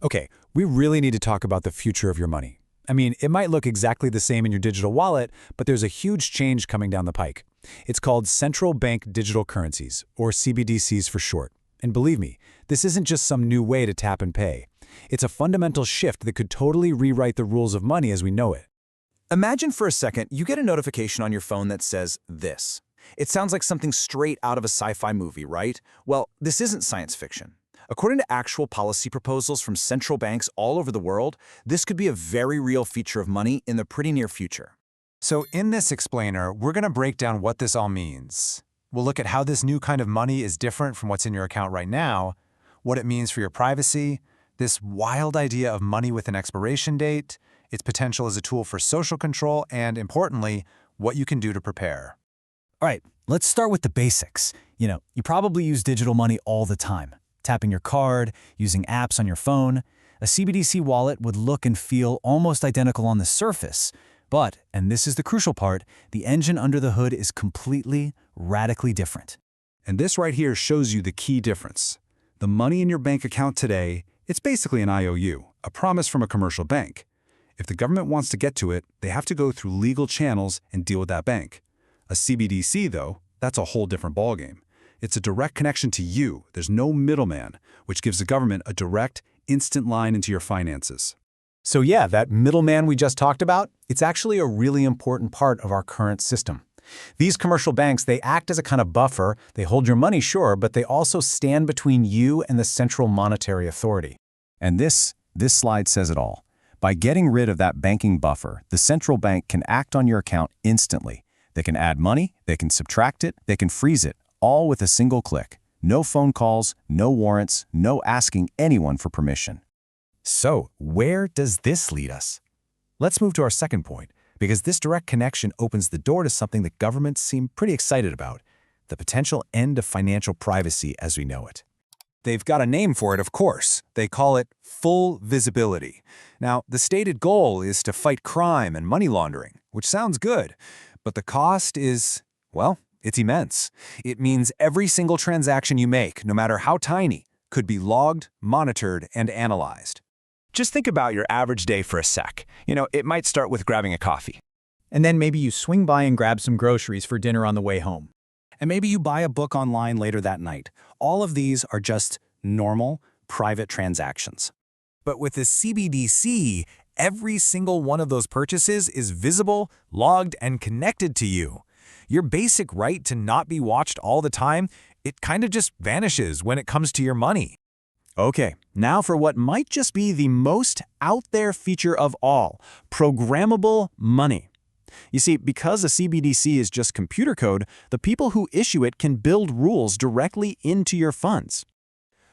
Okay, we really need to talk about the future of your money. I mean, it might look exactly the same in your digital wallet, but there's a huge change coming down the pike. It's called Central Bank Digital Currencies, or CBDCs for short. And believe me, this isn't just some new way to tap and pay. It's a fundamental shift that could totally rewrite the rules of money as we know it. Imagine for a second you get a notification on your phone that says this. It sounds like something straight out of a sci-fi movie, right? Well, this isn't science fiction. According to actual policy proposals from central banks all over the world, this could be a very real feature of money in the pretty near future. So in this explainer, we're going to break down what this all means. We'll look at how this new kind of money is different from what's in your account right now, what it means for your privacy, this wild idea of money with an expiration date, its potential as a tool for social control, and importantly, what you can do to prepare. All right, let's start with the basics. You probably use digital money all the time. Tapping your card, using apps on your phone. A CBDC wallet would look and feel almost identical on the surface. But, and this is the crucial part, the engine under the hood is completely, radically different. And this right here shows you the key difference. The money in your bank account today, it's basically an IOU, a promise from a commercial bank. If the government wants to get to it, they have to go through legal channels and deal with that bank. A CBDC, though, that's a whole different ballgame. It's a direct connection to you. There's no middleman, which gives the government a direct, instant line into your finances. So yeah, that middleman we just talked about, it's actually a really important part of our current system. These commercial banks, they act as a kind of buffer. They hold your money, sure, but they also stand between you and the central monetary authority. And this slide says it all. By getting rid of that banking buffer, the central bank can act on your account instantly. They can add money, they can subtract it, they can freeze it, all with a single click. No phone calls, no warrants, no asking anyone for permission. So, where does this lead us? Let's move to our second point, because this direct connection opens the door to something that governments seem pretty excited about, the potential end of financial privacy as we know it. They've got a name for it, of course. They call it full visibility. Now, the stated goal is to fight crime and money laundering, which sounds good, but the cost is, well, it's immense. It means every single transaction you make, no matter how tiny, could be logged, monitored, and analyzed. Just think about your average day for a sec. It might start with grabbing a coffee. And then maybe you swing by and grab some groceries for dinner on the way home. And maybe you buy a book online later that night. All of these are just normal, private transactions. But with the CBDC, every single one of those purchases is visible, logged, and connected to you. Your basic right to not be watched all the time, it kind of just vanishes when it comes to your money. Okay, now for what might just be the most out there feature of all, programmable money. You see, because a CBDC is just computer code, the people who issue it can build rules directly into your funds.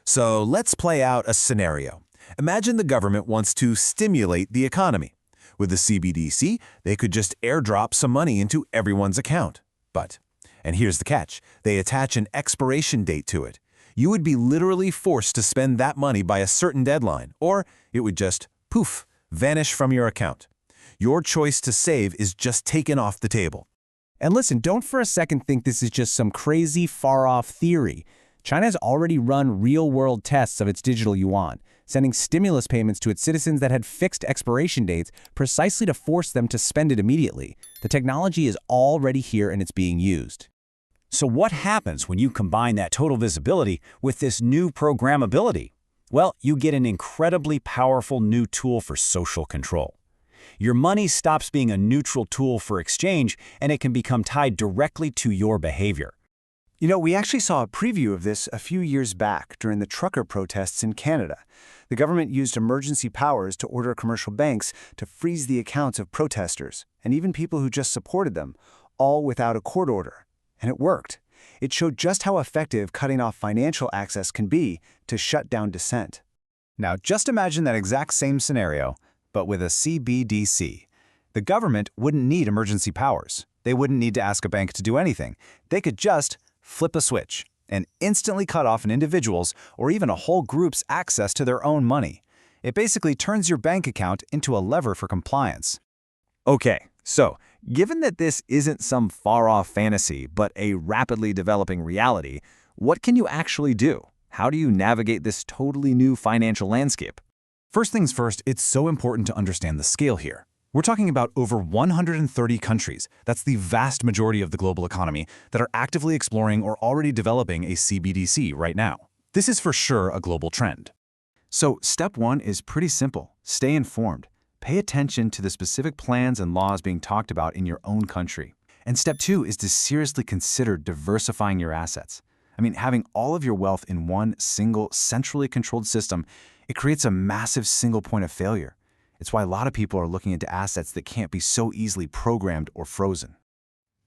So let's play out a scenario. Imagine the government wants to stimulate the economy. With the CBDC, they could just airdrop some money into everyone's account. But, and here's the catch, they attach an expiration date to it. You would be literally forced to spend that money by a certain deadline, or it would just, poof, vanish from your account. Your choice to save is just taken off the table. And listen, don't for a second think this is just some crazy far-off theory. China has already run real-world tests of its digital yuan, sending stimulus payments to its citizens that had fixed expiration dates precisely to force them to spend it immediately. The technology is already here and it's being used. So what happens when you combine that total visibility with this new programmability? Well, you get an incredibly powerful new tool for social control. Your money stops being a neutral tool for exchange, and it can become tied directly to your behavior. We actually saw a preview of this a few years back during the trucker protests in Canada. The government used emergency powers to order commercial banks to freeze the accounts of protesters, and even people who just supported them, all without a court order. And it worked. It showed just how effective cutting off financial access can be to shut down dissent. Now just imagine that exact same scenario, but with a CBDC. The government wouldn't need emergency powers. They wouldn't need to ask a bank to do anything. They could just flip a switch and instantly cut off an individual's or even a whole group's access to their own money. It basically turns your bank account into a lever for compliance. Okay, so given that this isn't some far-off fantasy, but a rapidly developing reality, what can you actually do? How do you navigate this totally new financial landscape? First things first, it's so important to understand the scale here. We're talking about over 130 countries, that's the vast majority of the global economy, that are actively exploring or already developing a CBDC right now. This is for sure a global trend. So step one is pretty simple. Stay informed. Pay attention to the specific plans and laws being talked about in your own country. And step two is to seriously consider diversifying your assets. I mean, having all of your wealth in one single, centrally controlled system, it creates a massive single point of failure. It's why a lot of people are looking into assets that can't be so easily programmed or frozen.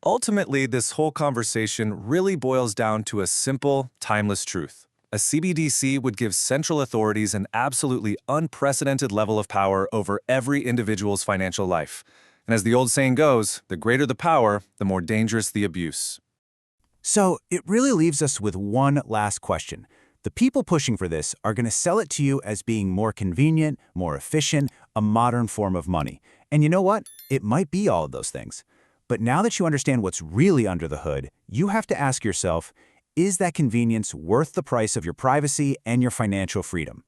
Ultimately, this whole conversation really boils down to a simple, timeless truth. A CBDC would give central authorities an absolutely unprecedented level of power over every individual's financial life. And as the old saying goes, the greater the power, the more dangerous the abuse. So it really leaves us with one last question. The people pushing for this are going to sell it to you as being more convenient, more efficient, a modern form of money. And you know what? It might be all of those things. But now that you understand what's really under the hood, you have to ask yourself, is that convenience worth the price of your privacy and your financial freedom?